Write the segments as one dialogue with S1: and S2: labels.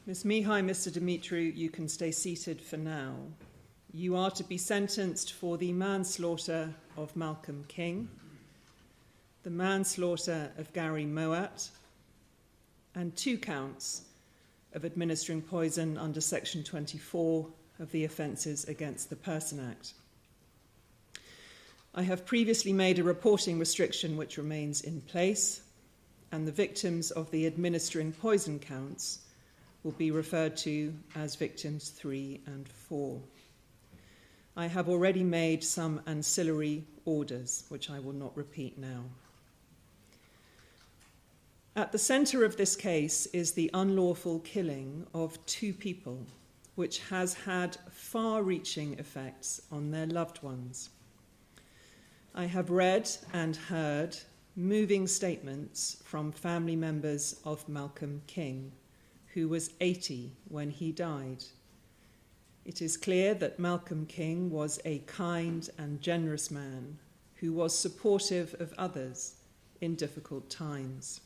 S1: Ms. Mihai, Mr. Dumitru, you can stay seated for now. You are to be sentenced for the manslaughter of Malcolm King, the manslaughter of Gary Mouat, and 2 counts of administering poison under Section 24 of the Offences Against the Person Act. I have previously made a reporting restriction which remains in place, and the victims of the administering poison counts will be referred to as victims 3 and 4. I have already made some ancillary orders, which I will not repeat now. At the centre of this case is the unlawful killing of 2 people, which has had far-reaching effects on their loved ones. I have read and heard moving statements from family members of Malcolm King, who was 80 when he died. It is clear that Malcolm King was a kind and generous man who was supportive of others in difficult times.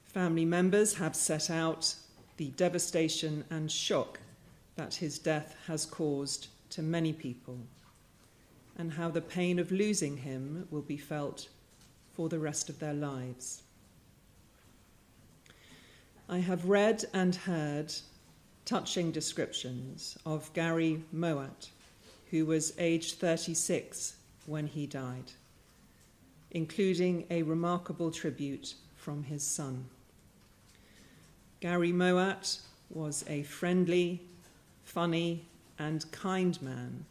S1: Family members have set out the devastation and shock that his death has caused to many people, and how the pain of losing him will be felt for the rest of their lives. I have read and heard touching descriptions of Gary Mouat, who was aged 36 when he died, including a remarkable tribute from his son. Gary Mouat was a friendly, funny, and kind man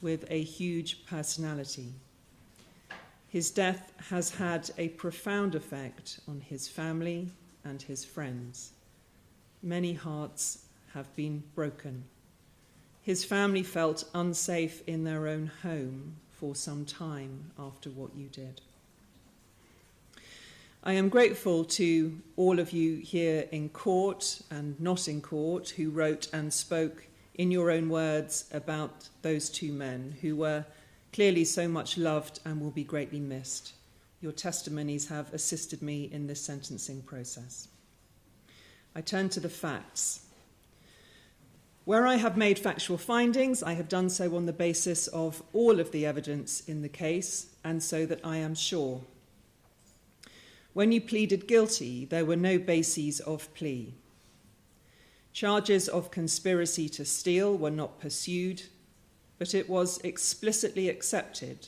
S1: with a huge personality. His death has had a profound effect on his family and his friends. Many hearts have been broken. His family felt unsafe in their own home for some time after what you did. I am grateful to all of you here in court and not in court who wrote and spoke in your own words about those 2 men who were clearly so much loved and will be greatly missed. Your testimonies have assisted me in this sentencing process. I turn to the facts. Where I have made factual findings, I have done so on the basis of all of the evidence in the case, and so that I am sure. When you pleaded guilty, there were no bases of plea. Charges of conspiracy to steal were not pursued, but it was explicitly accepted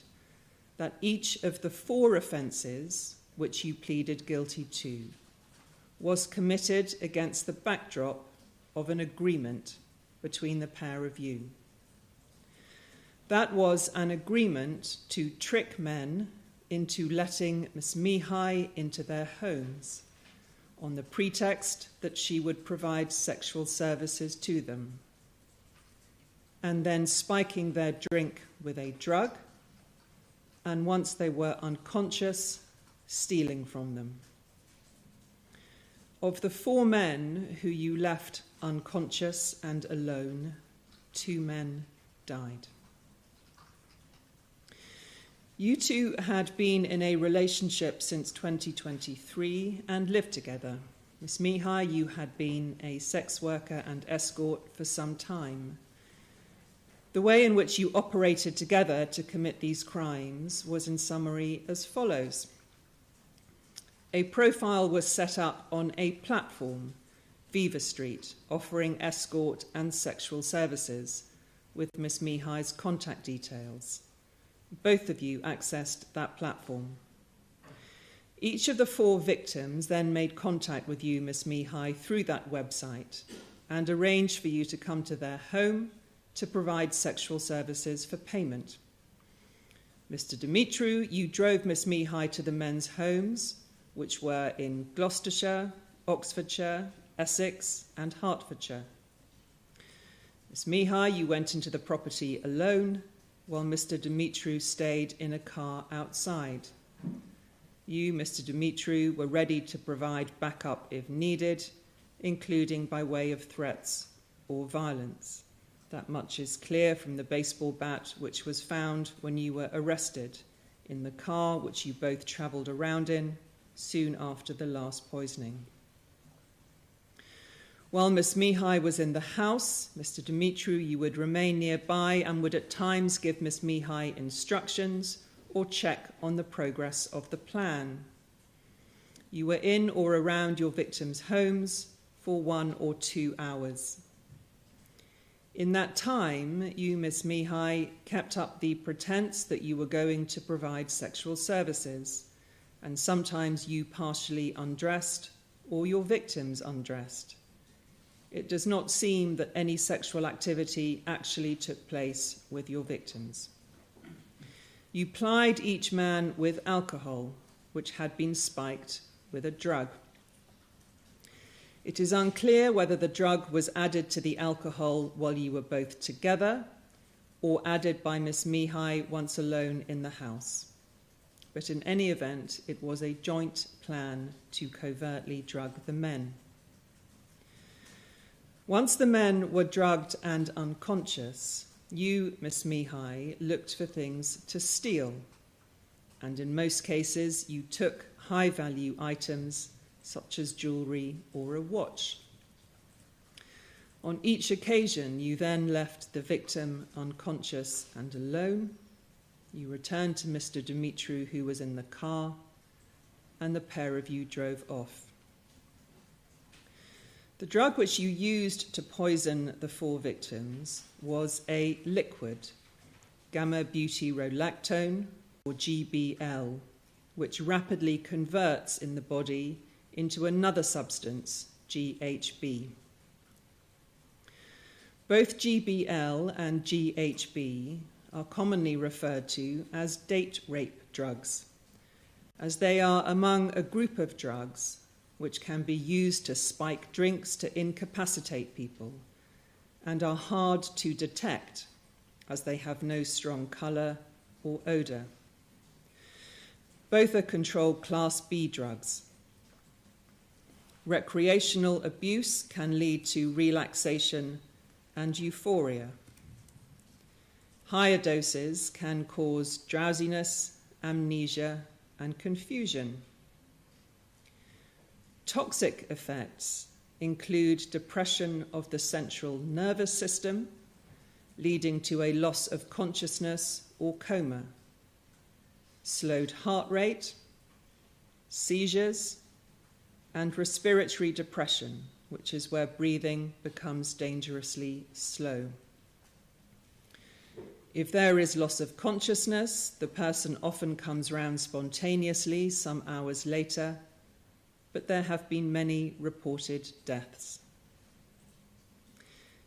S1: that each of the 4 offences which you pleaded guilty to was committed against the backdrop of an agreement between the pair of you. That was an agreement to trick men into letting Ms. Mihai into their homes on the pretext that she would provide sexual services to them, and then spiking their drink with a drug, and once they were unconscious, stealing from them. Of the 4 men who you left unconscious and alone, 2 men died. You 2 had been in a relationship since 2023 and lived together. Ms. Mihai, you had been a sex worker and escort for some time. The way in which you operated together to commit these crimes was in summary as follows. A profile was set up on a platform, Viva Street, offering escort and sexual services, with Ms. Mihai's contact details. Both of you accessed that platform. Each of the 4 victims then made contact with you, Ms. Mihai, through that website and arranged for you to come to their home to provide sexual services for payment. Mr. Dumitru, you drove Ms. Mihai to the men's homes, which were in Gloucestershire, Oxfordshire, Essex, and Hertfordshire. Ms. Mihai, you went into the property alone, while Mr. Dumitru stayed in a car outside. You, Mr. Dumitru, were ready to provide backup if needed, including by way of threats or violence. That much is clear from the baseball bat which was found when you were arrested in the car which you both travelled around in soon after the last poisoning. While Miss Mihai was in the house, Mr. Dumitru, you would remain nearby and would at times give Miss Mihai instructions or check on the progress of the plan. You were in or around your victims' homes for 1 or 2 hours. In that time, you, Miss Mihai, kept up the pretense that you were going to provide sexual services, and sometimes you partially undressed or your victims undressed. It does not seem that any sexual activity actually took place with your victims. You plied each man with alcohol, which had been spiked with a drug. It is unclear whether the drug was added to the alcohol while you were both together or added by Miss Mihai once alone in the house. But in any event, it was a joint plan to covertly drug the men. Once the men were drugged and unconscious, you, Miss Mihai, looked for things to steal, and in most cases you took high-value items such as jewellery or a watch. On each occasion, you then left the victim unconscious and alone. You returned to Mr. Dumitru, who was in the car, and the pair of you drove off. The drug which you used to poison the 4 victims was a liquid, gamma-butyrolactone, or GBL, which rapidly converts in the body into another substance, GHB. Both GBL and GHB are commonly referred to as date rape drugs, as they are among a group of drugs which can be used to spike drinks to incapacitate people and are hard to detect as they have no strong colour or odour. Both are controlled Class B drugs. Recreational abuse can lead to relaxation and euphoria. Higher doses can cause drowsiness, amnesia, and confusion. Toxic effects include depression of the central nervous system, leading to a loss of consciousness or coma, slowed heart rate, seizures, and respiratory depression, which is where breathing becomes dangerously slow. If there is loss of consciousness, the person often comes round spontaneously some hours later, but there have been many reported deaths.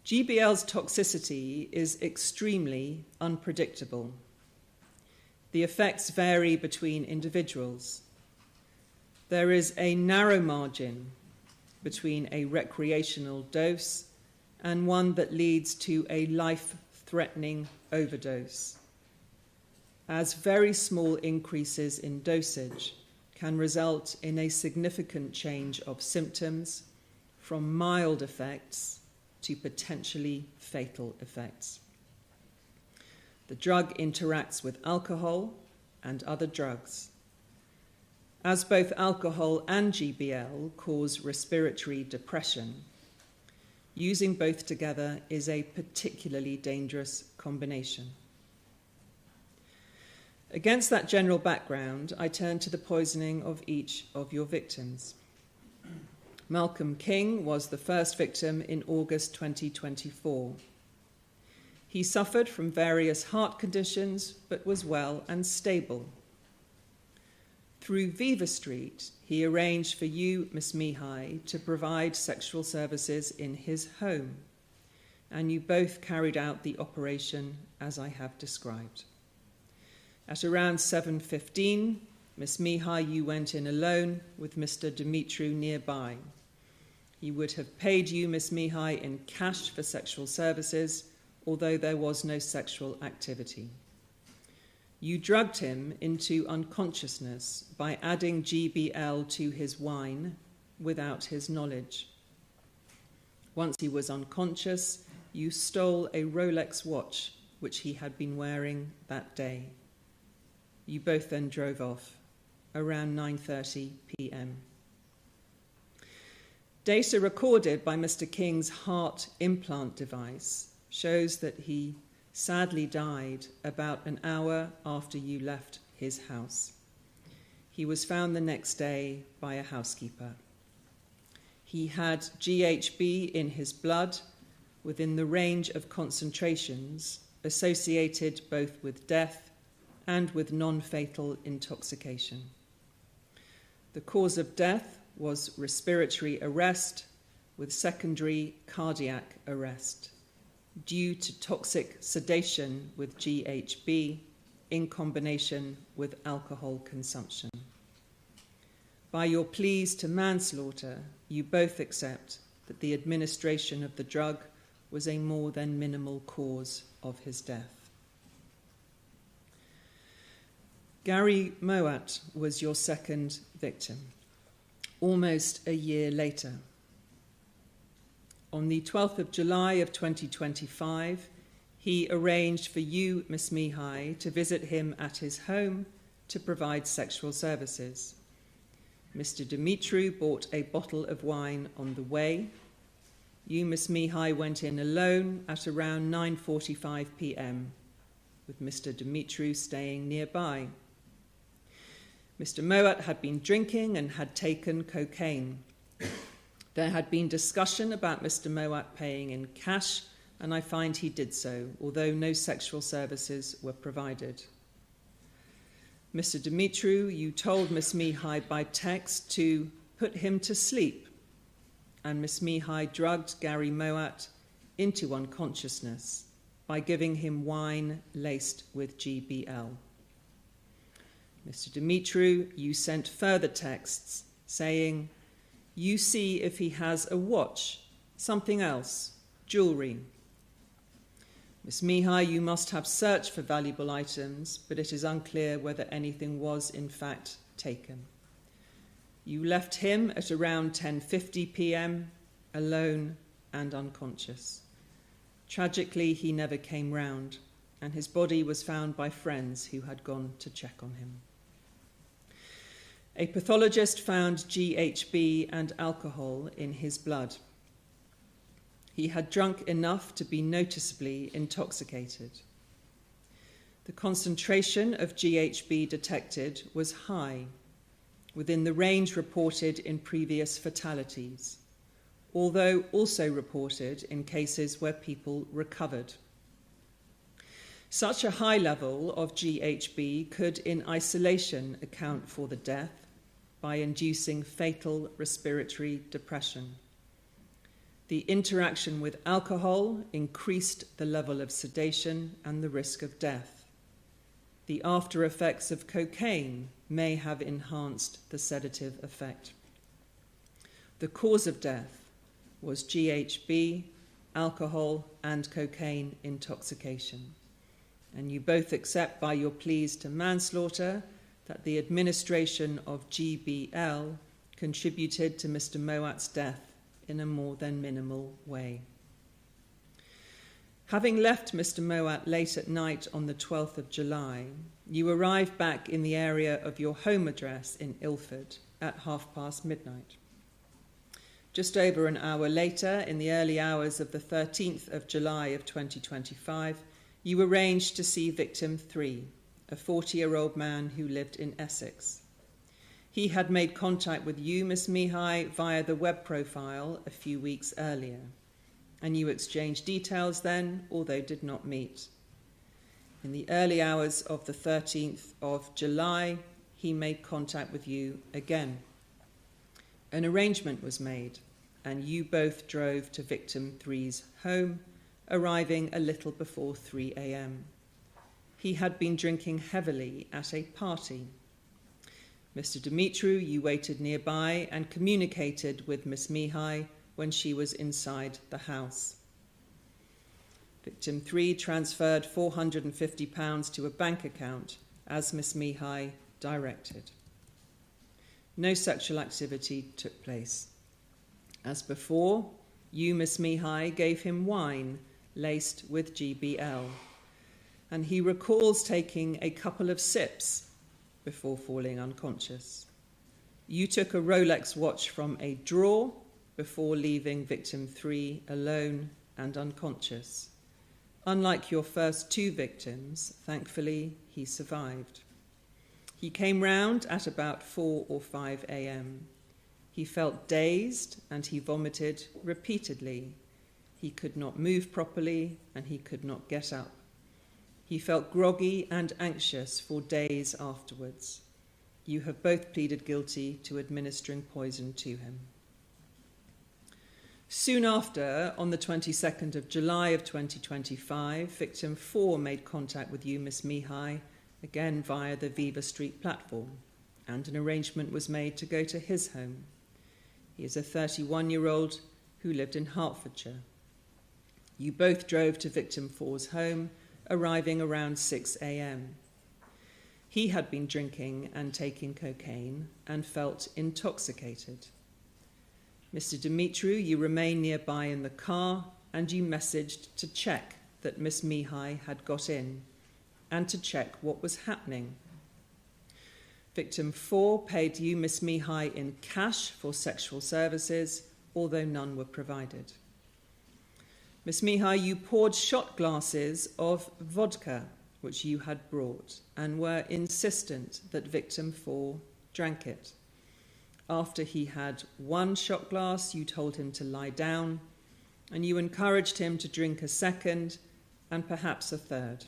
S1: GBL's toxicity is extremely unpredictable. The effects vary between individuals. There is a narrow margin between a recreational dose and one that leads to a life-threatening overdose, as very small increases in dosage can result in a significant change of symptoms from mild effects to potentially fatal effects. The drug interacts with alcohol and other drugs. As both alcohol and GBL cause respiratory depression, using both together is a particularly dangerous combination. Against that general background, I turn to the poisoning of each of your victims. Malcolm King was the first victim in August 2024. He suffered from various heart conditions, but was well and stable. Through Viva Street, he arranged for you, Miss Mihai, to provide sexual services in his home, and you both carried out the operation as I have described. At around 7:15, Miss Mihai, you went in alone with Mr. Dumitru nearby. He would have paid you, Miss Mihai, in cash for sexual services, although there was no sexual activity. You drugged him into unconsciousness by adding GBL to his wine without his knowledge. Once he was unconscious, you stole a Rolex watch which he had been wearing that day. You both then drove off around 9:30 p.m. Data recorded by Mr. King's heart implant device shows that he sadly died about an hour after you left his house. He was found the next day by a housekeeper. He had GHB in his blood within the range of concentrations associated both with death and with non-fatal intoxication. The cause of death was respiratory arrest with secondary cardiac arrest due to toxic sedation with GHB in combination with alcohol consumption. By your pleas to manslaughter, you both accept that the administration of the drug was a more than minimal cause of his death. Gary Mouat was your second victim, almost a year later. On the 12th of July of 2025, he arranged for you, Miss Mihai, to visit him at his home to provide sexual services. Mr. Dumitru bought a bottle of wine on the way. You, Miss Mihai, went in alone at around 9:45 p.m, with Mr. Dumitru staying nearby. Mr. Mouat had been drinking and had taken cocaine. There had been discussion about Mr. Mouat paying in cash, and I find he did so, although no sexual services were provided. Mr. Dumitru, you told Miss Mihai by text to put him to sleep, and Miss Mihai drugged Gary Mouat into unconsciousness by giving him wine laced with GBL. Mr. Dumitru, you sent further texts saying, you see if he has a watch, something else, jewellery. Miss Mihai, you must have searched for valuable items, but it is unclear whether anything was in fact taken. You left him at around 10:50 p.m, alone and unconscious. Tragically, he never came round, and his body was found by friends who had gone to check on him. A pathologist found GHB and alcohol in his blood. He had drunk enough to be noticeably intoxicated. The concentration of GHB detected was high, within the range reported in previous fatalities, although also reported in cases where people recovered. Such a high level of GHB could in isolation account for the death by inducing fatal respiratory depression. The interaction with alcohol increased the level of sedation and the risk of death. The after effects of cocaine may have enhanced the sedative effect. The cause of death was GHB, alcohol, and cocaine intoxication. And you both accept by your pleas to manslaughter that the administration of GBL contributed to Mr. Mouat's death in a more than minimal way. Having left Mr. Mouat late at night on the 12th of July, you arrived back in the area of your home address in Ilford at midnight. Just over an hour later, in the early hours of the 13th of July of 2025, you arranged to see victim 3, a 40-year-old man who lived in Essex. He had made contact with you, Miss Mihai, via the web profile a few weeks earlier, and you exchanged details then, although did not meet. In the early hours of the 13th of July, he made contact with you again. An arrangement was made, and you both drove to victim 3's home, arriving a little before 3 a.m. He had been drinking heavily at a party. Mr. Dumitru, you waited nearby and communicated with Miss Mihai when she was inside the house. Victim 3 transferred £450 to a bank account as Miss Mihai directed. No sexual activity took place. As before, you, Miss Mihai, gave him wine laced with GBL, and he recalls taking a couple of sips before falling unconscious. You took a Rolex watch from a drawer before leaving victim 3 alone and unconscious. Unlike your first 2 victims, thankfully, he survived. He came round at about 4 or 5 a.m. He felt dazed and he vomited repeatedly. He could not move properly and he could not get up. He felt groggy and anxious for days afterwards. You have both pleaded guilty to administering poison to him. Soon after, on the 22nd of July of 2025, victim 4 made contact with you, Miss Mihai, again via the Viva Street platform, and an arrangement was made to go to his home. He is a 31-year-old who lived in Hertfordshire. You both drove to victim 4's home, arriving around 6 a.m. He had been drinking and taking cocaine and felt intoxicated. Mr. Dumitru, you remained nearby in the car and you messaged to check that Miss Mihai had got in and to check what was happening. Victim 4 paid you, Miss Mihai, in cash for sexual services, although none were provided. Miss Mihai, you poured shot glasses of vodka, which you had brought, and were insistent that victim 4 drank it. After he had 1 shot glass, you told him to lie down, and you encouraged him to drink a second and perhaps a third.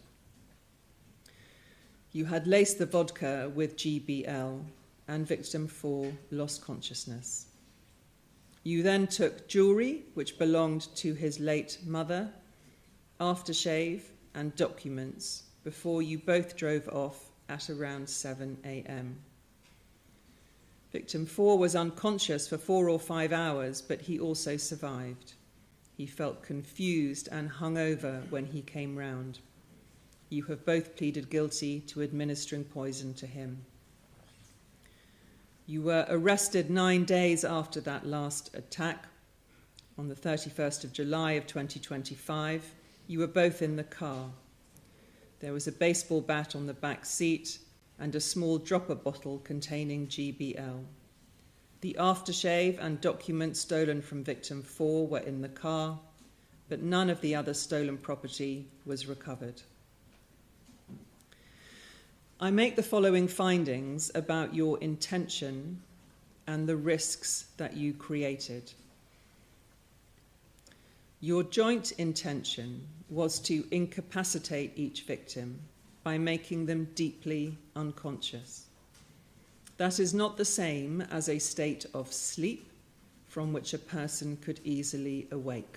S1: You had laced the vodka with GBL, and victim 4 lost consciousness. You then took jewellery, which belonged to his late mother, aftershave, and documents before you both drove off at around 7 a.m. Victim 4 was unconscious for 4 or 5 hours, but he also survived. He felt confused and hungover when he came round. You have both pleaded guilty to administering poison to him. You were arrested 9 days after that last attack. On the 31st of July of 2025, you were both in the car. There was a baseball bat on the back seat and a small dropper bottle containing GBL. The aftershave and documents stolen from victim 4 were in the car, but none of the other stolen property was recovered. I make the following findings about your intention and the risks that you created. Your joint intention was to incapacitate each victim by making them deeply unconscious. That is not the same as a state of sleep from which a person could easily awake.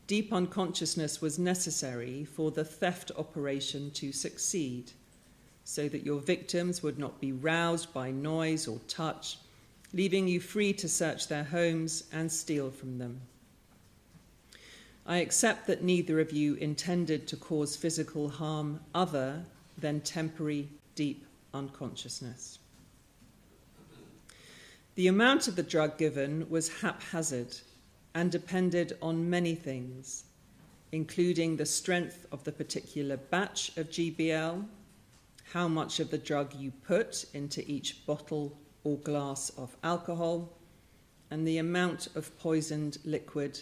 S1: Deep unconsciousness was necessary for the theft operation to succeed, so that your victims would not be roused by noise or touch, leaving you free to search their homes and steal from them. I accept that neither of you intended to cause physical harm other than temporary deep unconsciousness. The amount of the drug given was haphazard and depended on many things, including the strength of the particular batch of GBL, how much of the drug you put into each bottle or glass of alcohol, and the amount of poisoned liquid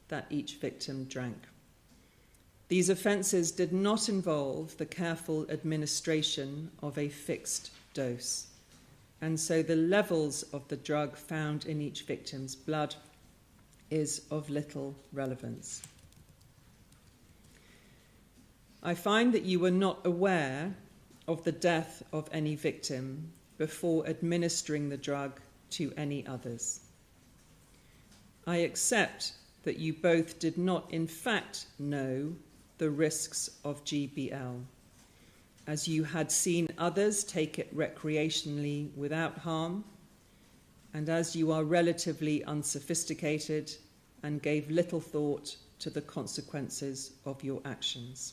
S1: that each victim drank. These offences did not involve the careful administration of a fixed dose, and so the levels of the drug found in each victim's blood is of little relevance. I find that you were not aware of the death of any victim before administering the drug to any others. I accept that you both did not in fact know the risks of GBL, as you had seen others take it recreationally without harm, and as you are relatively unsophisticated and gave little thought to the consequences of your actions.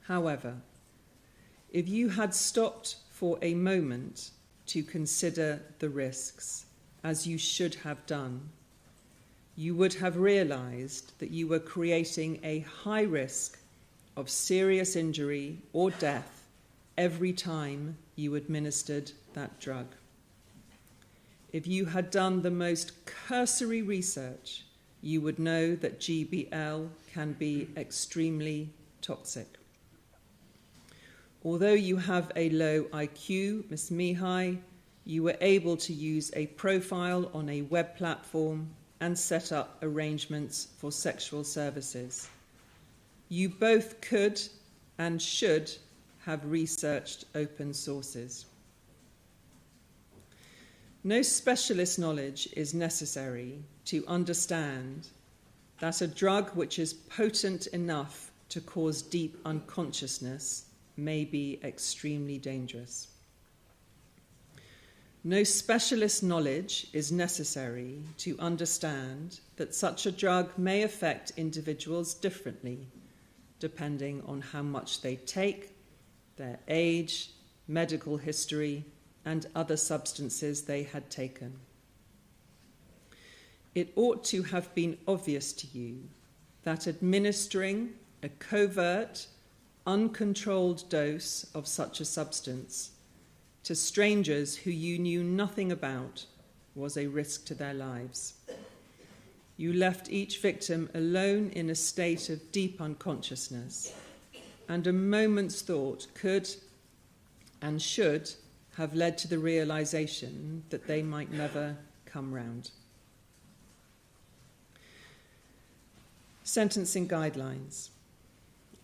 S1: However, if you had stopped for a moment to consider the risks, as you should have done, you would have realized that you were creating a high risk of serious injury or death every time you administered that drug. if you had done the most cursory research, you would know that GBL can be extremely toxic. Although you have a low IQ, Ms. Mihai, you were able to use a profile on a web platform and set up arrangements for sexual services. You both could and should have researched open sources. No specialist knowledge is necessary to understand that a drug which is potent enough to cause deep unconsciousness may be extremely dangerous. No specialist knowledge is necessary to understand that such a drug may affect individuals differently, depending on how much they take, their age, medical history, and other substances they had taken. It ought to have been obvious to you that administering a covert, uncontrolled dose of such a substance to strangers who you knew nothing about was a risk to their lives. You left each victim alone in a state of deep unconsciousness, and a moment's thought could and should have led to the realization that they might never come round. Sentencing guidelines.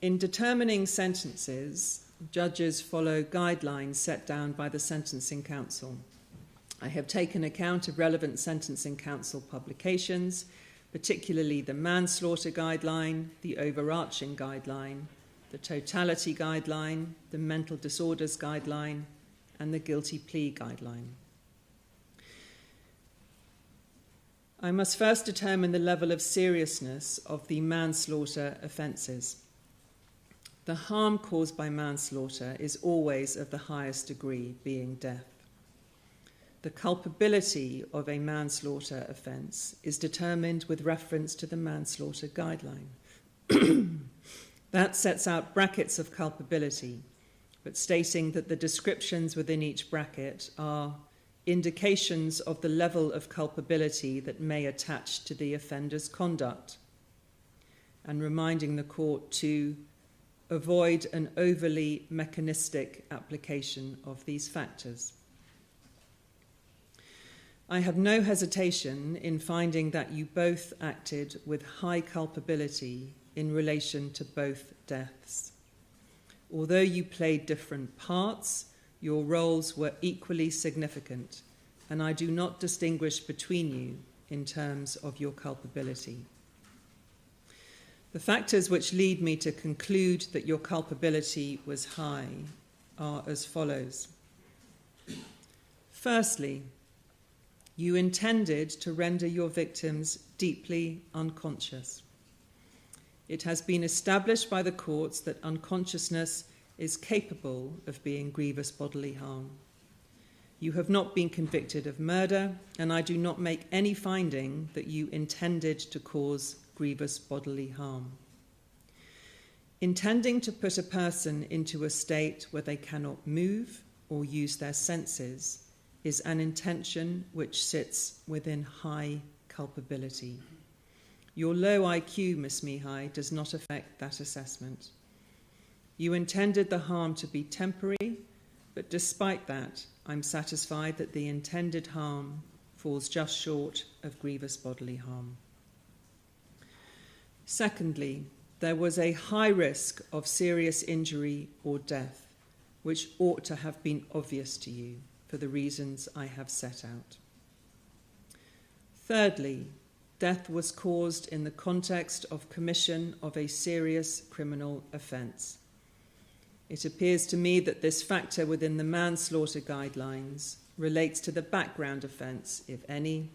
S1: In determining sentences, judges follow guidelines set down by the Sentencing Council. I have taken account of relevant Sentencing Council publications, particularly the manslaughter guideline, the overarching guideline, the totality guideline, the mental disorders guideline, and the guilty plea guideline. I must first determine the level of seriousness of the manslaughter offences. The harm caused by manslaughter is always of the highest degree, being death. The culpability of a manslaughter offence is determined with reference to the manslaughter guideline. That sets out brackets of culpability, but stating that the descriptions within each bracket are indications of the level of culpability that may attach to the offender's conduct, and reminding the court to avoid an overly mechanistic application of these factors. I have no hesitation in finding that you both acted with high culpability in relation to both deaths. Although you played different parts, your roles were equally significant, and I do not distinguish between you in terms of your culpability. The factors which lead me to conclude that your culpability was high are as follows. Firstly, you intended to render your victims deeply unconscious. It has been established by the courts that unconsciousness is capable of being grievous bodily harm. You have not been convicted of murder, and I do not make any finding that you intended to cause grievous bodily harm. Intending to put a person into a state where they cannot move or use their senses is an intention which sits within high culpability. Your low IQ, Ms. Mihai, does not affect that assessment. You intended the harm to be temporary, but despite that, I'm satisfied that the intended harm falls just short of grievous bodily harm. Secondly, there was a high risk of serious injury or death, which ought to have been obvious to you for the reasons I have set out. Thirdly, death was caused in the context of commission of a serious criminal offence. It appears to me that this factor within the manslaughter guidelines relates to the background offence, if any,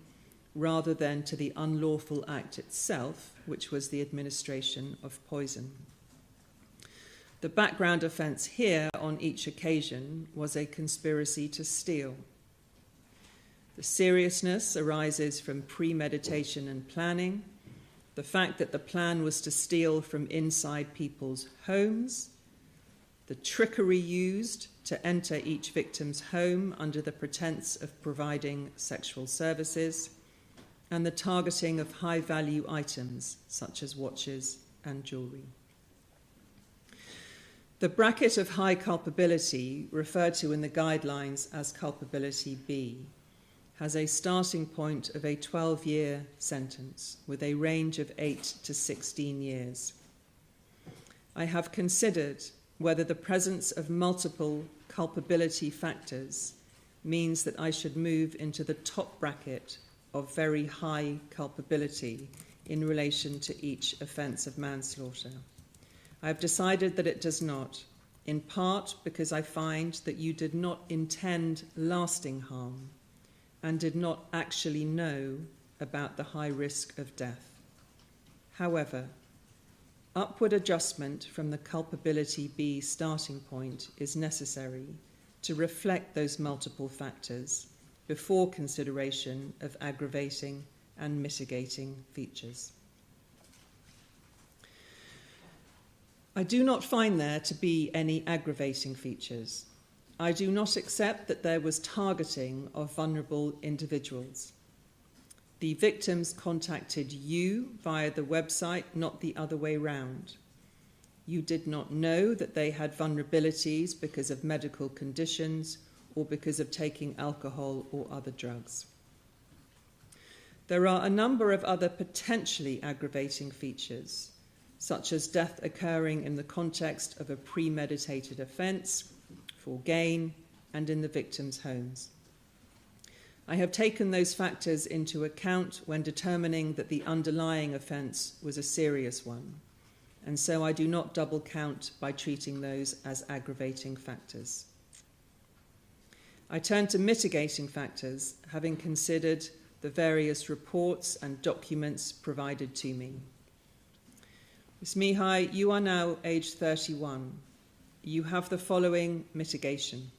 S1: rather than to the unlawful act itself, which was the administration of poison. The background offence here on each occasion was a conspiracy to steal. The seriousness arises from premeditation and planning, the fact that the plan was to steal from inside people's homes, the trickery used to enter each victim's home under the pretense of providing sexual services, and the targeting of high-value items such as watches and jewellery. The bracket of high culpability, referred to in the guidelines as culpability B, has a starting point of a 12-year sentence with a range of 8 to 16 years. I have considered whether the presence of multiple culpability factors means that I should move into the top bracket of very high culpability in relation to each offence of manslaughter. I have decided that it does not, in part because I find that you did not intend lasting harm and did not actually know about the high risk of death. However, upward adjustment from the culpability B starting point is necessary to reflect those multiple factors before consideration of aggravating and mitigating features. I do not find there to be any aggravating features. I do not accept that there was targeting of vulnerable individuals. The victims contacted you via the website, not the other way round. You did not know that they had vulnerabilities because of medical conditions or because of taking alcohol or other drugs. There are a number of other potentially aggravating features, such as death occurring in the context of a premeditated offence, for gain, and in the victims' homes. I have taken those factors into account when determining that the underlying offence was a serious one, and so I do not double count by treating those as aggravating factors. I turn to mitigating factors, having considered the various reports and documents provided to me. Ms. Mihai, you are now aged 31. You have the following mitigation.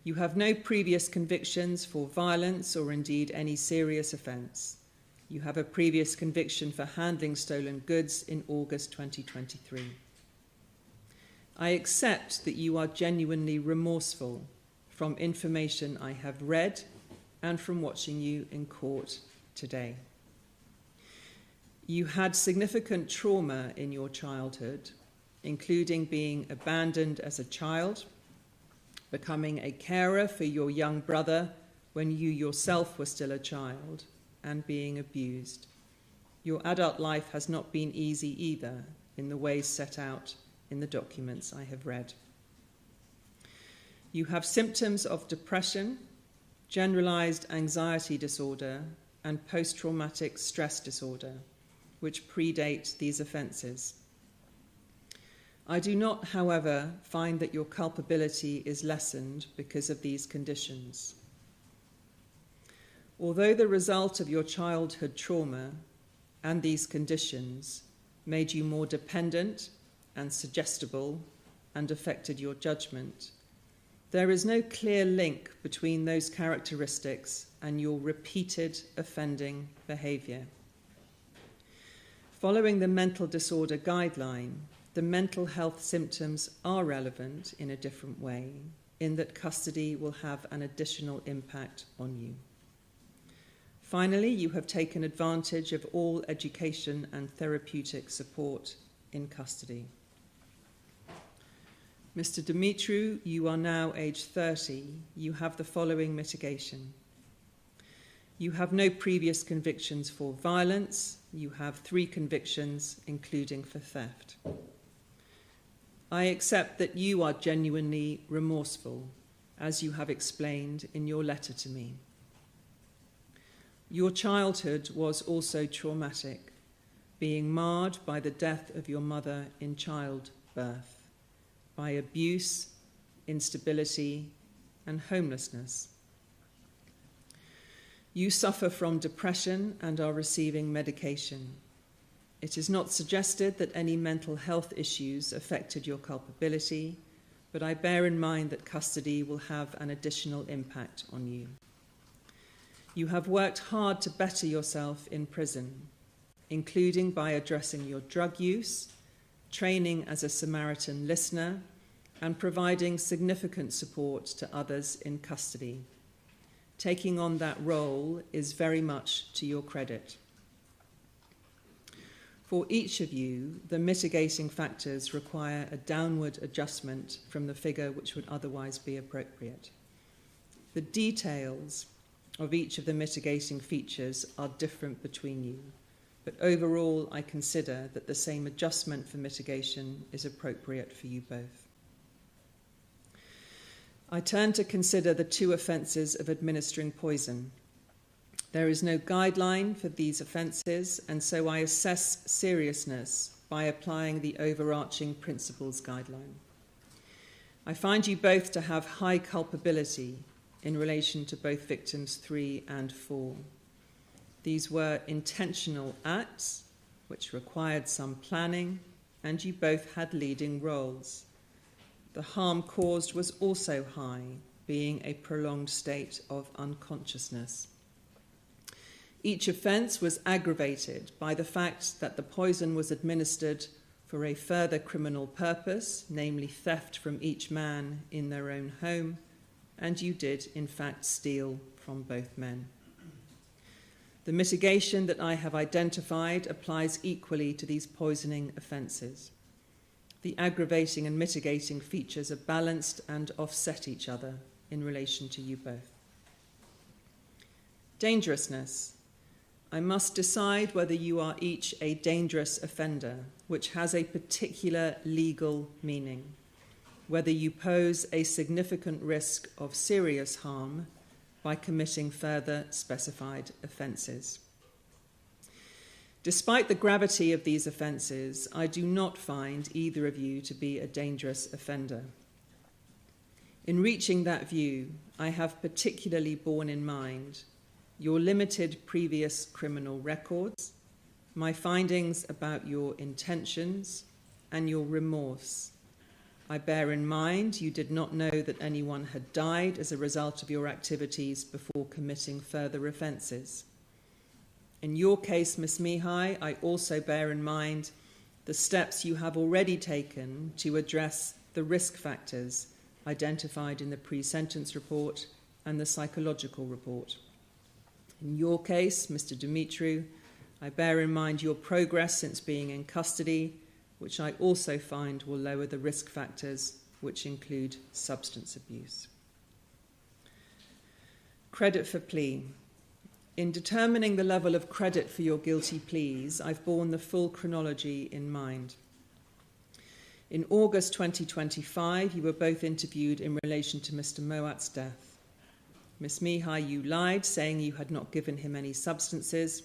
S1: You have no previous convictions for violence or indeed any serious offence. You have a previous conviction for handling stolen goods in August 2023. I accept that you are genuinely remorseful from information I have read and from watching you in court today. You had significant trauma in your childhood, including being abandoned as a child, becoming a carer for your young brother when you yourself were still a child, and being abused. Your adult life has not been easy either, in the ways set out in the documents I have read. You have symptoms of depression, generalized anxiety disorder, and post-traumatic stress disorder, which predate these offences. I do not, however, find that your culpability is lessened because of these conditions. Although the result of your childhood trauma and these conditions made you more dependent and suggestible and affected your judgment, there is no clear link between those characteristics and your repeated offending behaviour. Following the mental disorder guideline, the mental health symptoms are relevant in a different way, in that custody will have an additional impact on you. Finally, you have taken advantage of all education and therapeutic support in custody. Mr. Dumitru, you are now aged 30. You have the following mitigation. You have no previous convictions for violence. You have 3 convictions, including for theft. I accept that you are genuinely remorseful, as you have explained in your letter to me. Your childhood was also traumatic, being marred by the death of your mother in childbirth, by abuse, instability, and homelessness. You suffer from depression and are receiving medication. It is not suggested that any mental health issues affected your culpability, but I bear in mind that custody will have an additional impact on you. You have worked hard to better yourself in prison, including by addressing your drug use, training as a Samaritan listener, and providing significant support to others in custody. Taking on that role is very much to your credit. For each of you, the mitigating factors require a downward adjustment from the figure which would otherwise be appropriate. The details of each of the mitigating features are different between you, but overall I consider that the same adjustment for mitigation is appropriate for you both. I turn to consider the two offences of administering poison. There is no guideline for these offences, and so I assess seriousness by applying the overarching principles guideline. I find you both to have high culpability in relation to both victims 3 and 4. These were intentional acts which required some planning, and you both had leading roles. The harm caused was also high, being a prolonged state of unconsciousness. Each offence was aggravated by the fact that the poison was administered for a further criminal purpose, namely theft from each man in their own home, and you did, in fact, steal from both men. The mitigation that I have identified applies equally to these poisoning offences. The aggravating and mitigating features are balanced and offset each other in relation to you both. Dangerousness. I must decide whether you are each a dangerous offender, which has a particular legal meaning, whether you pose a significant risk of serious harm by committing further specified offences. Despite the gravity of these offences, I do not find either of you to be a dangerous offender. In reaching that view, I have particularly borne in mind your limited previous criminal records, my findings about your intentions, and your remorse. I bear in mind you did not know that anyone had died as a result of your activities before committing further offences. In your case, Ms. Mihai, I also bear in mind the steps you have already taken to address the risk factors identified in the pre-sentence report and the psychological report. In your case, Mr. Dumitru, I bear in mind your progress since being in custody, which I also find will lower the risk factors, which include substance abuse. Credit for plea. In determining the level of credit for your guilty pleas, I've borne the full chronology in mind. In August 2025, you were both interviewed in relation to Mr. Mouat's death. Ms. Mihai, you lied, saying you had not given him any substances.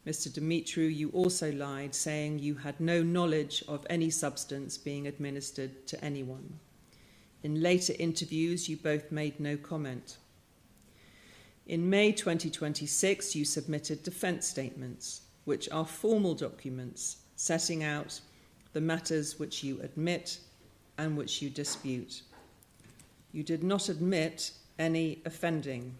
S1: Mr. Dumitru, you also lied, saying you had no knowledge of any substance being administered to anyone. In later interviews, you both made no comment. In May 2026, you submitted defence statements, which are formal documents setting out the matters which you admit and which you dispute. You did not admit any offending.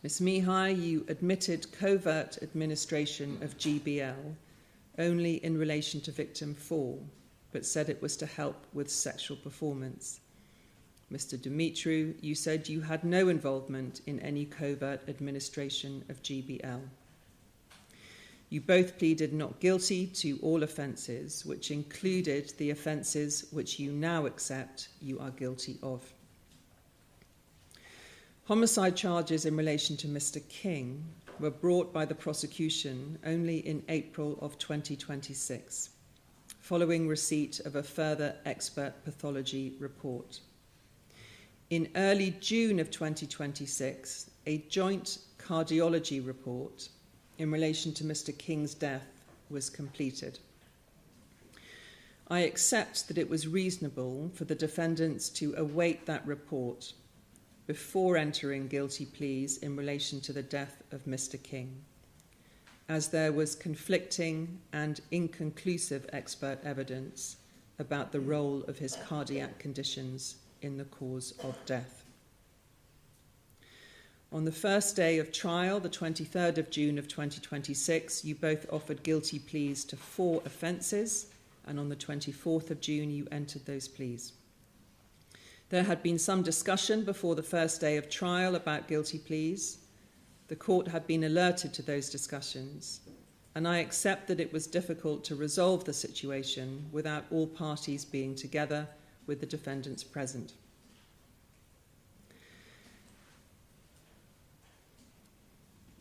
S1: Ms. Mihai, you admitted covert administration of GBL only in relation to victim 4, but said it was to help with sexual performance. Mr. Dumitru, you said you had no involvement in any covert administration of GBL. You both pleaded not guilty to all offences, which included the offences which you now accept you are guilty of. Homicide charges in relation to Mr. King were brought by the prosecution only in April of 2026, following receipt of a further expert pathology report. In early June of 2026, a joint cardiology report in relation to Mr. King's death was completed. I accept that it was reasonable for the defendants to await that report before entering guilty pleas in relation to the death of Mr. King, as there was conflicting and inconclusive expert evidence about the role of his cardiac conditions in the cause of death. On the first day of trial, the 23rd of June of 2026, you both offered guilty pleas to 4 offences and on the 24th of June you entered those pleas. There had been some discussion before the first day of trial about guilty pleas. The court had been alerted to those discussions, and I accept that it was difficult to resolve the situation without all parties being together with the defendants present.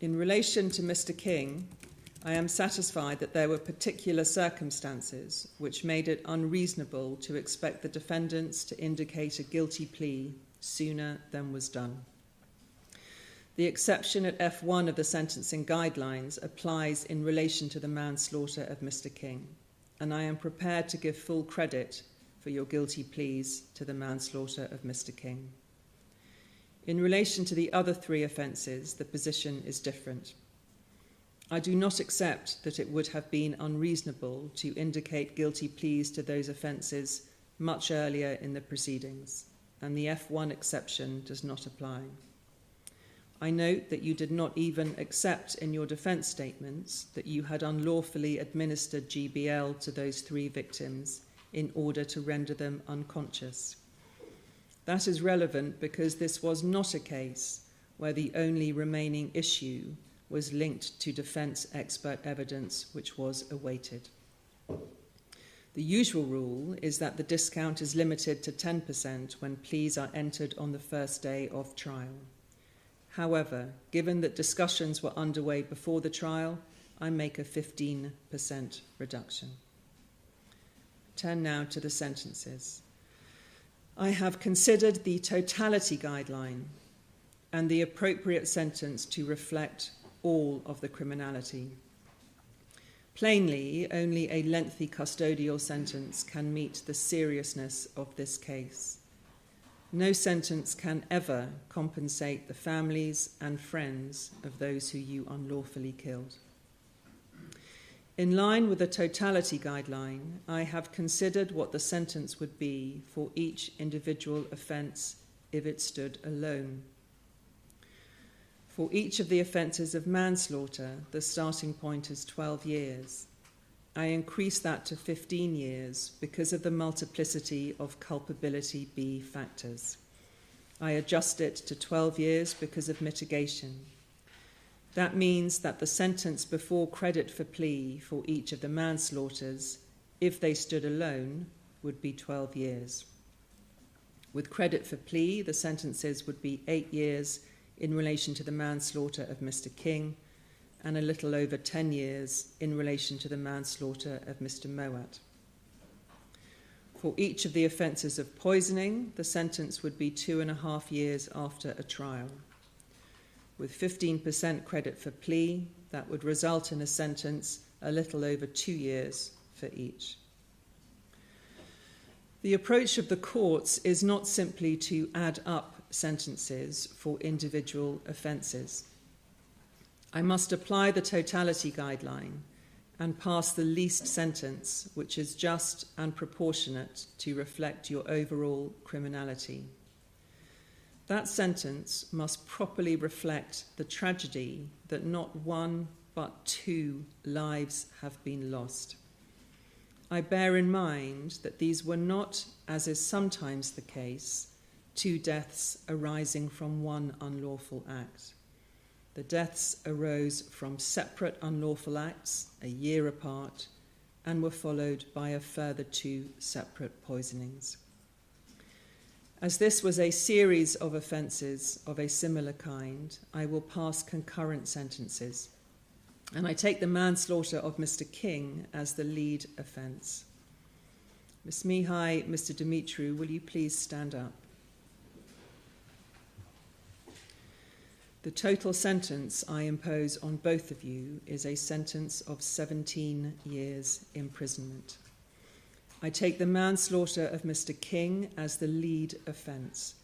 S1: In relation to Mr. King, I am satisfied that there were particular circumstances which made it unreasonable to expect the defendants to indicate a guilty plea sooner than was done. The exception at F1 of the sentencing guidelines applies in relation to the manslaughter of Mr. King, and I am prepared to give full credit for your guilty pleas to the manslaughter of Mr. King. In relation to the other three offences, the position is different. I do not accept that it would have been unreasonable to indicate guilty pleas to those offences much earlier in the proceedings, and the F1 exception does not apply. I note that you did not even accept in your defence statements that you had unlawfully administered GBL to those three victims in order to render them unconscious. That is relevant because this was not a case where the only remaining issue was linked to defence expert evidence which was awaited. The usual rule is that the discount is limited to 10% when pleas are entered on the first day of trial. However, given that discussions were underway before the trial, I make a 15% reduction. Turn now to the sentences. I have considered the totality guideline and the appropriate sentence to reflect all of the criminality. Plainly, only a lengthy custodial sentence can meet the seriousness of this case. No sentence can ever compensate the families and friends of those who you unlawfully killed. In line with the totality guideline, I have considered what the sentence would be for each individual offence if it stood alone. For each of the offences of manslaughter, the starting point is 12 years. I increase that to 15 years because of the multiplicity of culpability B factors. I adjust it to 12 years because of mitigation. That means that the sentence before credit for plea for each of the manslaughters, if they stood alone, would be 12 years. With credit for plea, the sentences would be 8 years in relation to the manslaughter of Mr. King and a little over 10 years in relation to the manslaughter of Mr. Mouat. For each of the offences of poisoning, the sentence would be 2.5 years after a trial. With 15% credit for plea, that would result in a sentence a little over 2 years for each. The approach of the courts is not simply to add up sentences for individual offences. I must apply the totality guideline and pass the least sentence, which is just and proportionate to reflect your overall criminality. That sentence must properly reflect the tragedy that not one but 2 lives have been lost. I bear in mind that these were not, as is sometimes the case, 2 deaths arising from one unlawful act. The deaths arose from separate unlawful acts a year apart and were followed by a further 2 separate poisonings. As this was a series of offences of a similar kind, I will pass concurrent sentences, and I take the manslaughter of Mr. King as the lead offence. Ms. Mihai, Mr. Dumitru, will you please stand up? The total sentence I impose on both of you is a sentence of 17 years imprisonment. I take the manslaughter of Mr. King as the lead offence,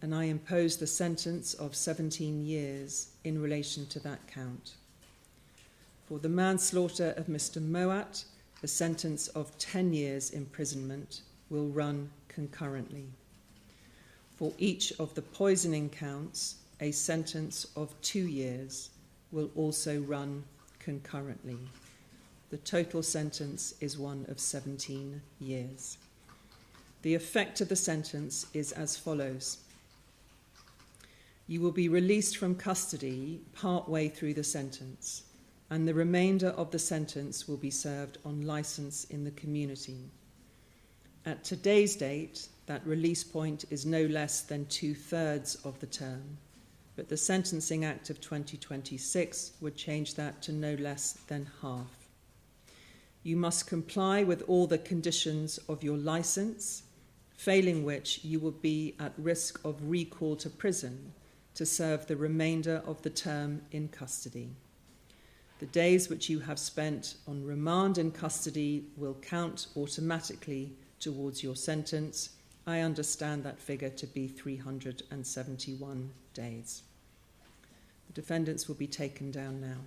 S1: and I impose the sentence of 17 years in relation to that count. For the manslaughter of Mr. Mouat, the sentence of 10 years imprisonment will run concurrently. For each of the poisoning counts, a sentence of 2 years will also run concurrently. The total sentence is one of 17 years. The effect of the sentence is as follows. You will be released from custody partway through the sentence, and the remainder of the sentence will be served on licence in the community. At today's date, that release point is no less than 2/3 of the term, but the Sentencing Act of 2026 would change that to no less than half. You must comply with all the conditions of your licence, failing which you will be at risk of recall to prison to serve the remainder of the term in custody. The days which you have spent on remand in custody will count automatically towards your sentence. I understand that figure to be 371 days. The defendants will be taken down now.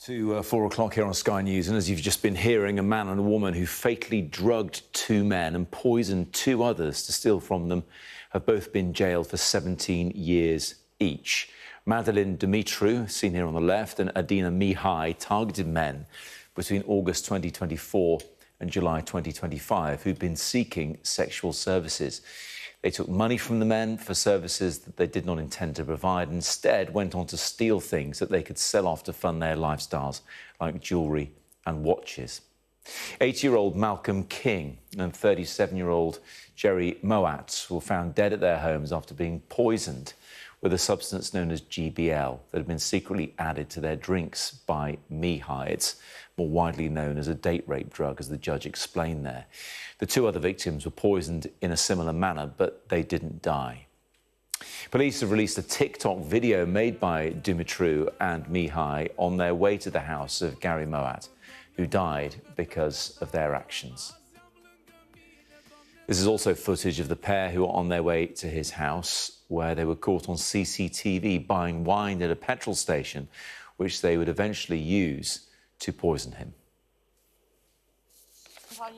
S2: To 4 o'clock here on Sky News, and as you've just been hearing, a man and a woman who fatally drugged 2 men and poisoned 2 others to steal from them have both been jailed for 17 years each. Madalin Dumitru, seen here on the left, and Adina Mihai targeted men between August 2024 and July 2025 who'd been seeking sexual services. They took money from the men for services that they did not intend to provide, and instead went on to steal things that they could sell off to fund their lifestyles, like jewellery and watches. 80-year-old Malcolm King and 37-year-old Jerry Mouat were found dead at their homes after being poisoned with a substance known as GBL that had been secretly added to their drinks by Mihai. It's more widely known as a date rape drug, as the judge explained there. The 2 other victims were poisoned in a similar manner, but they didn't die. Police have released a TikTok video made by Dumitru and Mihai on their way to the house of Gary Mouat, who died because of their actions. This is also footage of the pair who were on their way to his house, where they were caught on CCTV buying wine at a petrol station, which they would eventually use to poison him.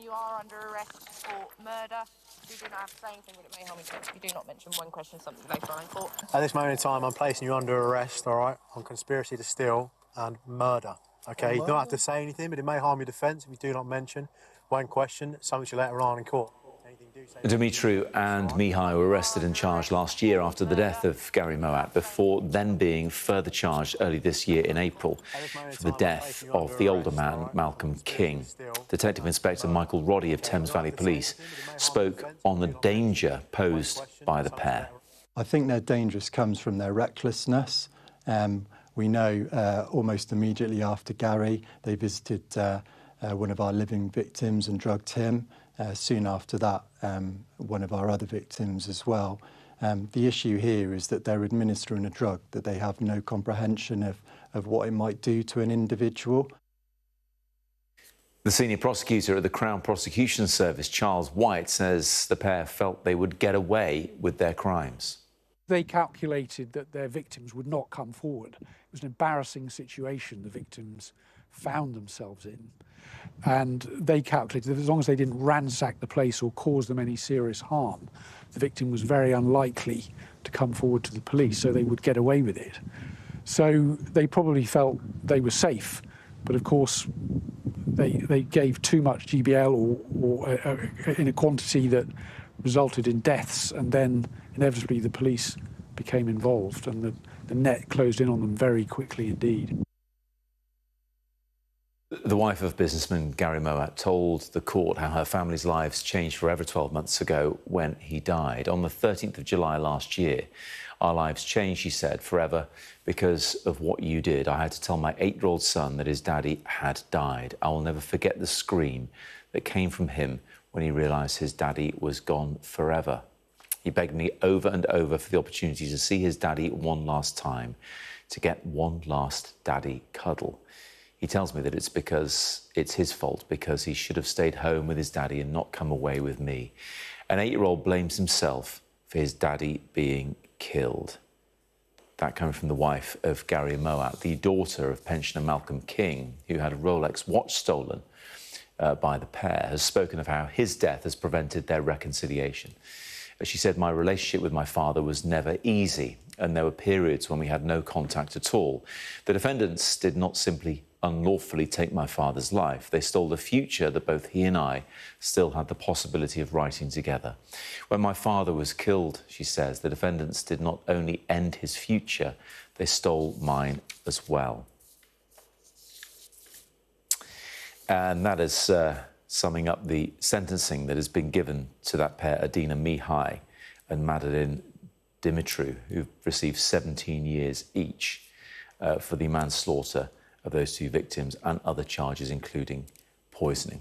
S3: You are under arrest for murder. You do not have to say anything that it may harm you. If you do not mention one question, something later on in court.
S4: At this moment in time, I'm placing you under arrest, all right, on conspiracy to steal and murder. OK, you don't have to say anything, but it may harm your defence if you do not mention one question, something to later on in court.
S2: Dumitru and Mihai were arrested and charged last year after the death of Gary Mouat, before then being further charged early this year in April for the death of the older man, Malcolm King. Detective Inspector Michael Roddy of Thames Valley Police spoke on the danger posed by the pair.
S5: I think their danger comes from their recklessness. We know almost immediately after Gary, they visited one of our living victims and drugged him. Soon after that, one of our other victims as well. The issue here is that they're administering a drug that they have no comprehension of what it might do to an individual.
S2: The senior prosecutor at the Crown Prosecution Service, Charles White, says the pair felt they would get away with their crimes.
S6: They calculated that their victims would not come forward. It was an embarrassing situation the victims found themselves in. And they calculated that as long as they didn't ransack the place or cause them any serious harm, the victim was very unlikely to come forward to the police, so they would get away with it. So they probably felt they were safe, but of course they gave too much GBL or in a quantity that resulted in deaths, and then inevitably the police became involved, and the net closed in on them very quickly indeed.
S2: The wife of businessman Gary Mouat told the court how her family's lives changed forever 12 months ago when he died. On the 13th of July last year, our lives changed, she said, forever because of what you did. I had to tell my 8-year-old son that his daddy had died. I will never forget the scream that came from him when he realised his daddy was gone forever. He begged me over and over for the opportunity to see his daddy one last time, to get one last daddy cuddle. He tells me that it's because it's his fault, because he should have stayed home with his daddy and not come away with me. An 8-year-old blames himself for his daddy being killed. That coming from the wife of Gary Mouat, the daughter of pensioner Malcolm King, who had a Rolex watch stolen by the pair, has spoken of how his death has prevented their reconciliation. As she said, my relationship with my father was never easy, and there were periods when we had no contact at all. The defendants did not simply unlawfully take my father's life. They stole the future that both he and I still had the possibility of writing together. When my father was killed, she says, the defendants did not only end his future, they stole mine as well. And that is summing up the sentencing that has been given to that pair, Adina Mihai and Madalin Dumitru, who've received 17 years each for the manslaughter of those two victims and other charges, including poisoning.